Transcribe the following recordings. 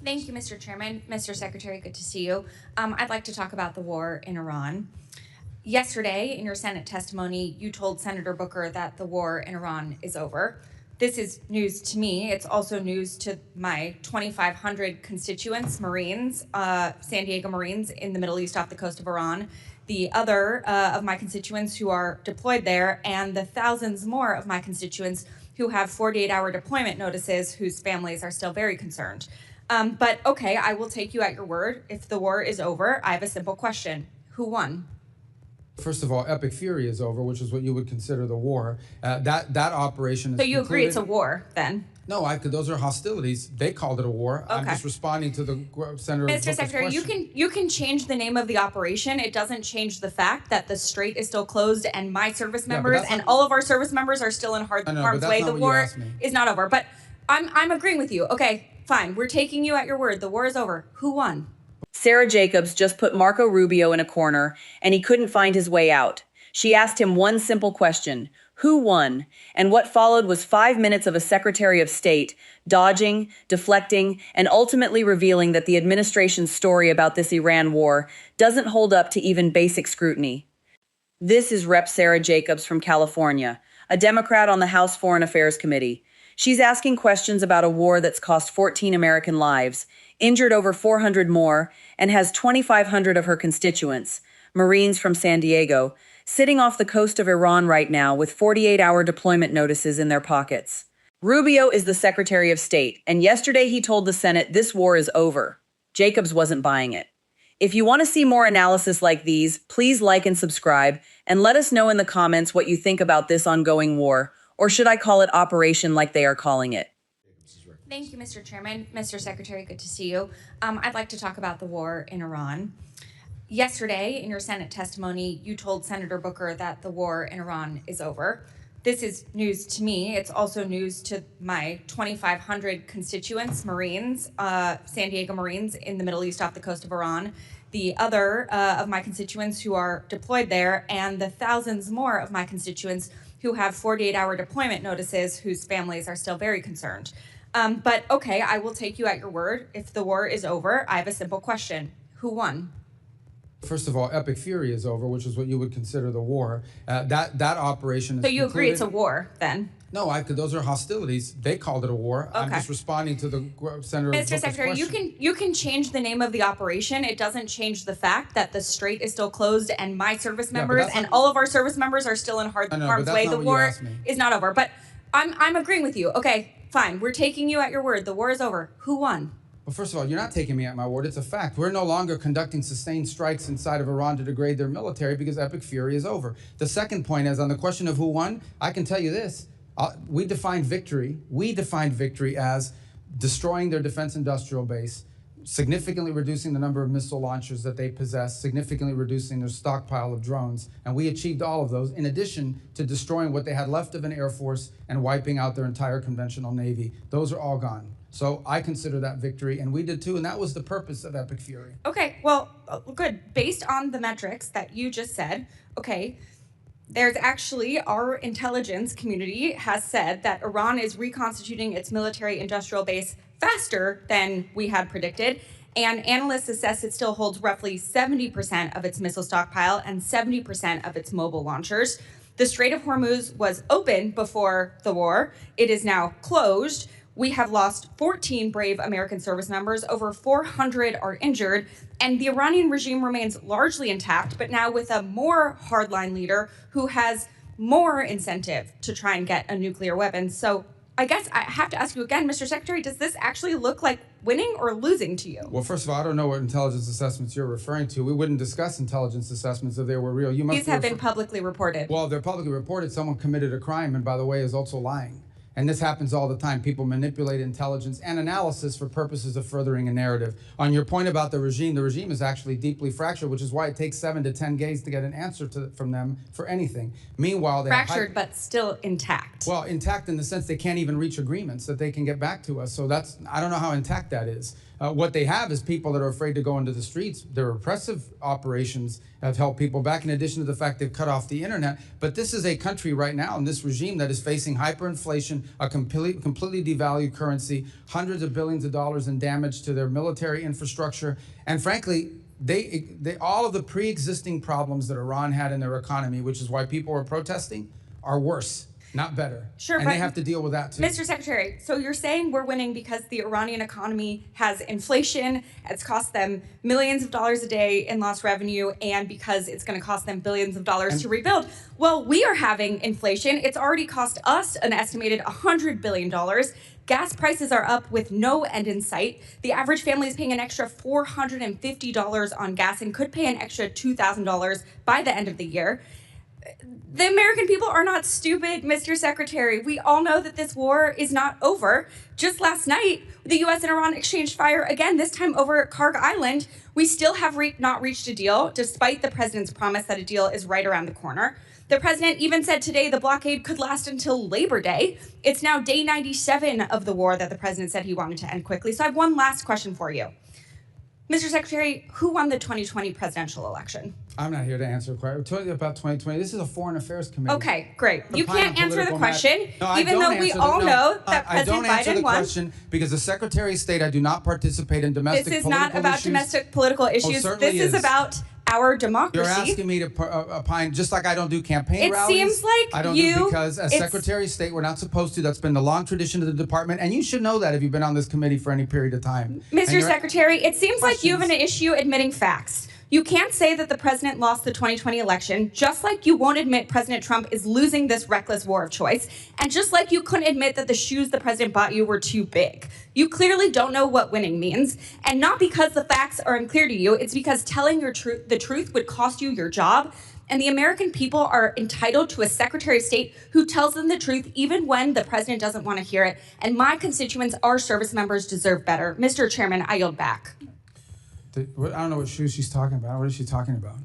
Thank you, Mr. Chairman. Mr. Secretary, good to see you. I'd like to talk about the war in Iran. Yesterday, in your Senate testimony, you told Senator Booker that the war in Iran is over. This is news to me. It's also news to my 2,500 constituents, Marines, San Diego Marines in the Middle East off the coast of Iran, the other of my constituents who are deployed there, and the thousands more of my constituents who have 48-hour deployment notices whose families are still very concerned. But okay, I will take you at your word. If the war is over, I have a simple question. Who won? First of all, epic fury is over, which is what you would consider the war. That operation is So you agree concluded. it's a war, then? No, those are hostilities. They called it a war. Okay. I'm just responding to the Senator Mr. Booker's Secretary, question. you can change the name of the operation. It doesn't change the fact that the strait is still closed and my service members and all of our service members are still in harm's way. The war is not over. But I'm agreeing with you. Okay, fine. We're taking you at your word. The war is over. Who won? Sara Jacobs just put Marco Rubio in a corner, and he couldn't find his way out. She asked him one simple question: who won? And what followed was 5 minutes of a Secretary of State dodging, deflecting, and ultimately revealing that the administration's story about this Iran war doesn't hold up to even basic scrutiny. This is Rep. Sara Jacobs from California, a Democrat on the House Foreign Affairs Committee. She's asking questions about a war that's cost 14 American lives, injured over 400 more, and has 2,500 of her constituents, Marines from San Diego, sitting off the coast of Iran right now with 48-hour deployment notices in their pockets. Rubio is the Secretary of State, and yesterday he told the Senate this war is over. Jacobs wasn't buying it. If you want to see more analysis like these, please like and subscribe, and let us know in the comments what you think about this ongoing war, or should I call it operation like they are calling it? Thank you, Mr. Chairman. Mr. Secretary, good to see you. I'd like to talk about the war in Iran. Yesterday, in your Senate testimony, you told Senator Booker that the war in Iran is over. This is news to me. It's also news to my 2,500 constituents, Marines, San Diego Marines in the Middle East off the coast of Iran, the other of my constituents who are deployed there, and the thousands more of my constituents who have 48-hour deployment notices whose families are still very concerned. But okay, I will take you at your word. If the war is over, I have a simple question. Who won? First of all, epic fury is over, which is what you would consider the war. That operation is So you concluded. agree it's a war, then? No, those are hostilities. They called it a war. Okay. I'm just responding to the Senator Booker's Mr. Secretary, question. you can change the name of the operation. It doesn't change the fact that the strait is still closed and my service members and all of our service members are still in harm's way. The war is not over. But I'm agreeing with you. Okay, fine. We're taking you at your word. The war is over. Who won? Well, first of all, you're not taking me at my word. It's a fact. We're no longer conducting sustained strikes inside of Iran to degrade their military because epic fury is over. The second point is on the question of who won, I can tell you this. We defined victory as destroying their defense industrial base, significantly reducing the number of missile launchers that they possess, significantly reducing their stockpile of drones. And we achieved all of those in addition to destroying what they had left of an air force and wiping out their entire conventional navy. Those are all gone. So I consider that victory, and we did too, and that was the purpose of epic fury. Okay, well, good. Based on the metrics that you just said, okay, there's actually, our intelligence community has said that Iran is reconstituting its military industrial base faster than we had predicted, and analysts assess it still holds roughly 70% of its missile stockpile and 70% of its mobile launchers. The Strait of Hormuz was open before the war. It is now closed. We have lost 14 brave American service members, over 400 are injured, and the Iranian regime remains largely intact, but now with a more hardline leader who has more incentive to try and get a nuclear weapon. So I guess I have to ask you again, Mr. Secretary, does this actually look like winning or losing to you? Well, first of all, I don't know what intelligence assessments you're referring to. We wouldn't discuss intelligence assessments if they were real. These have been publicly reported. Well, they're publicly reported. Someone committed a crime, and by the way, is also lying. And this happens all the time. People manipulate intelligence and analysis for purposes of furthering a narrative. On your point about the regime is actually deeply fractured, which is why it takes 7 to 10 days to get an answer from them for anything. Meanwhile, they fractured, but still intact. Well, intact in the sense they can't even reach agreements that they can get back to us. So I don't know how intact that is. What they have is people that are afraid to go into the streets. Their repressive operations have held people back, in addition to the fact they've cut off the internet. But this is a country right now in this regime that is facing hyperinflation, a completely devalued currency, hundreds of billions of dollars in damage to their military infrastructure. And frankly, they all of the pre-existing problems that Iran had in their economy, which is why people are protesting, are worse, not better. Sure, and they have to deal with that too. Mr. Secretary, so you're saying we're winning because the Iranian economy has inflation, it's cost them millions of dollars a day in lost revenue, and because it's going to cost them billions of dollars to rebuild. Well, we are having inflation. It's already cost us an estimated $100 billion. Gas prices are up with no end in sight. The average family is paying an extra $450 on gas and could pay an extra $2,000 by the end of the year. The American people are not stupid, Mr. Secretary. We all know that this war is not over. Just last night, the U.S. and Iran exchanged fire again, this time over Karg Island. We still have not reached a deal, despite the president's promise that a deal is right around the corner. The president even said today the blockade could last until Labor Day. It's now day 97 of the war that the president said he wanted to end quickly. So I have one last question for you. Mr. Secretary, who won the 2020 presidential election? I'm not here to answer a question. We're talking about 2020. This is a Foreign Affairs Committee. Okay, great. You can't answer the question, No, even though we all know that I don't President answer Biden the won. question because the Secretary of State, I do not participate in domestic This is political not about issues. domestic political issues. certainly This is about our democracy. You're asking me to opine, just like I don't do campaign It rallies. seems like I don't do because as Secretary of State, we're not supposed to. That's been the long tradition of the department, and you should know that if you've been on this committee for any period of time. Mr. Secretary, it seems like you have an issue admitting facts. You can't say that the president lost the 2020 election, just like you won't admit President Trump is losing this reckless war of choice, and just like you couldn't admit that the shoes the president bought you were too big. You clearly don't know what winning means, and not because the facts are unclear to you, it's because telling the truth would cost you your job, and the American people are entitled to a Secretary of State who tells them the truth even when the president doesn't want to hear it, and my constituents, our service members, deserve better. Mr. Chairman, I yield back. I don't know what shoes she's talking about. What is she talking about?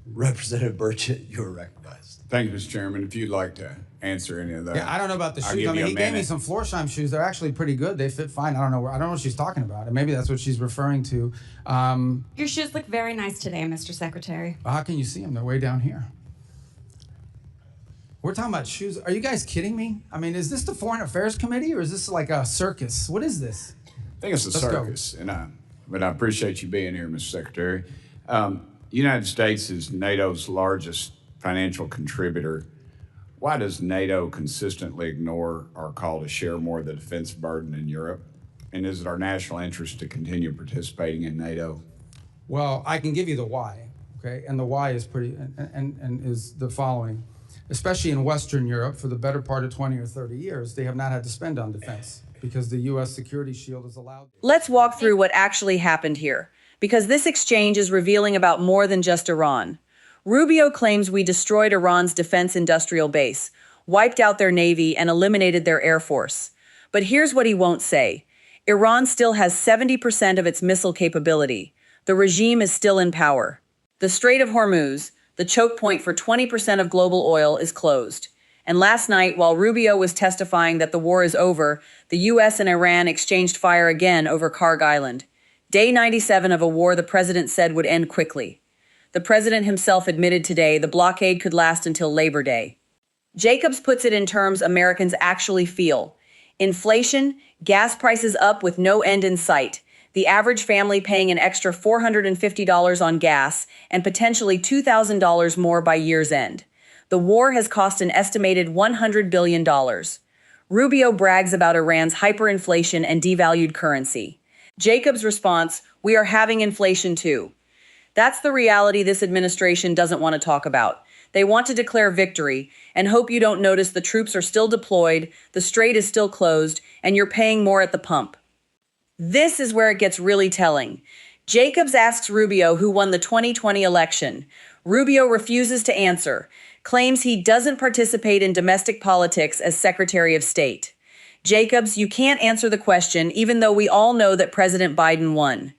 Representative Burchett, you're recognized. Thank you, Mr. Chairman. If you'd like to answer any of that. Yeah, I don't know about the I'll shoes. give I mean, you a he gave me minute. some Florsheim shoes. They're actually pretty good. They fit fine. I don't know what she's talking about. And maybe that's what she's referring to. Your shoes look very nice today, Mr. Secretary. How can you see them? They're way down here. We're talking about shoes. Are you guys kidding me? I mean, is this the Foreign Affairs Committee or is this like a circus? What is this? I think it's a Let's go. circus, but I appreciate you being here, Mr. Secretary. The United States is NATO's largest financial contributor. Why does NATO consistently ignore our call to share more of the defense burden in Europe? And is it our national interest to continue participating in NATO? Well, I can give you the why, okay? And the why is and is the following. Especially in Western Europe, for the better part of 20 or 30 years, they have not had to spend on defense because the U.S. security shield is allowed. Let's walk through what actually happened here, because this exchange is revealing about more than just Iran. Rubio claims we destroyed Iran's defense industrial base, wiped out their navy, and eliminated their air force. But here's what he won't say. Iran still has 70% of its missile capability. The regime is still in power. The Strait of Hormuz, the choke point for 20% of global oil, is closed. And last night, while Rubio was testifying that the war is over, the U.S. and Iran exchanged fire again over Karg Island. Day 97 of a war the president said would end quickly. The president himself admitted today the blockade could last until Labor Day. Jacobs puts it in terms Americans actually feel. Inflation, gas prices up with no end in sight, the average family paying an extra $450 on gas and potentially $2,000 more by year's end. The war has cost an estimated $100 billion. Rubio brags about Iran's hyperinflation and devalued currency. Jacobs' response, "We are having inflation too." That's the reality this administration doesn't want to talk about. They want to declare victory and hope you don't notice the troops are still deployed, the strait is still closed, and you're paying more at the pump. This is where it gets really telling. Jacobs asks Rubio who won the 2020 election. Rubio refuses to answer, claims he doesn't participate in domestic politics as Secretary of State. Jacobs, you can't answer the question, even though we all know that President Biden won.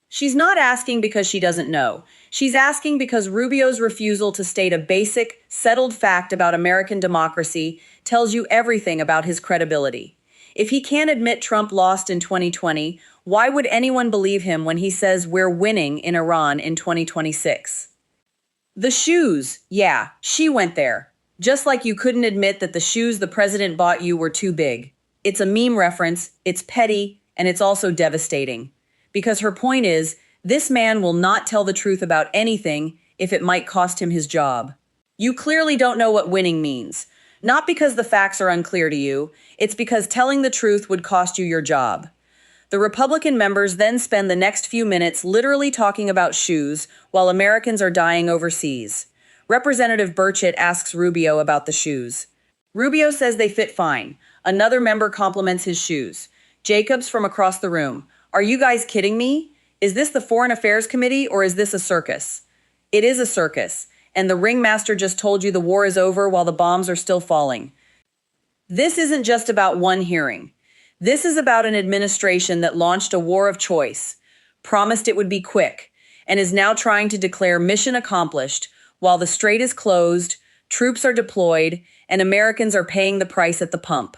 She's not asking because she doesn't know. She's asking because Rubio's refusal to state a basic, settled fact about American democracy tells you everything about his credibility. If he can't admit Trump lost in 2020, why would anyone believe him when he says we're winning in Iran in 2026? The shoes. Yeah, she went there. Just like you couldn't admit that the shoes the president bought you were too big. It's a meme reference, it's petty, and it's also devastating. Because her point is, this man will not tell the truth about anything if it might cost him his job. You clearly don't know what winning means. Not because the facts are unclear to you, it's because telling the truth would cost you your job. The Republican members then spend the next few minutes literally talking about shoes while Americans are dying overseas. Representative Burchett asks Rubio about the shoes. Rubio says they fit fine. Another member compliments his shoes. Jacobs from across the room. Are you guys kidding me? Is this the Foreign Affairs Committee or is this a circus? It is a circus, and the ringmaster just told you the war is over while the bombs are still falling. This isn't just about one hearing. This is about an administration that launched a war of choice, promised it would be quick, and is now trying to declare mission accomplished while the strait is closed, troops are deployed, and Americans are paying the price at the pump.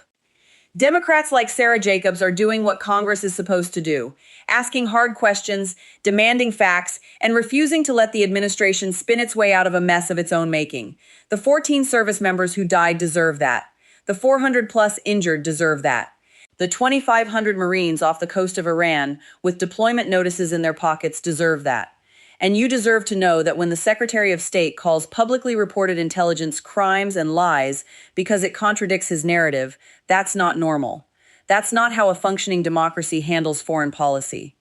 Democrats like Sara Jacobs are doing what Congress is supposed to do, asking hard questions, demanding facts, and refusing to let the administration spin its way out of a mess of its own making. The 14 service members who died deserve that. The 400+ injured deserve that. The 2,500 Marines off the coast of Iran with deployment notices in their pockets deserve that. And you deserve to know that when the Secretary of State calls publicly reported intelligence crimes and lies because it contradicts his narrative, that's not normal. That's not how a functioning democracy handles foreign policy.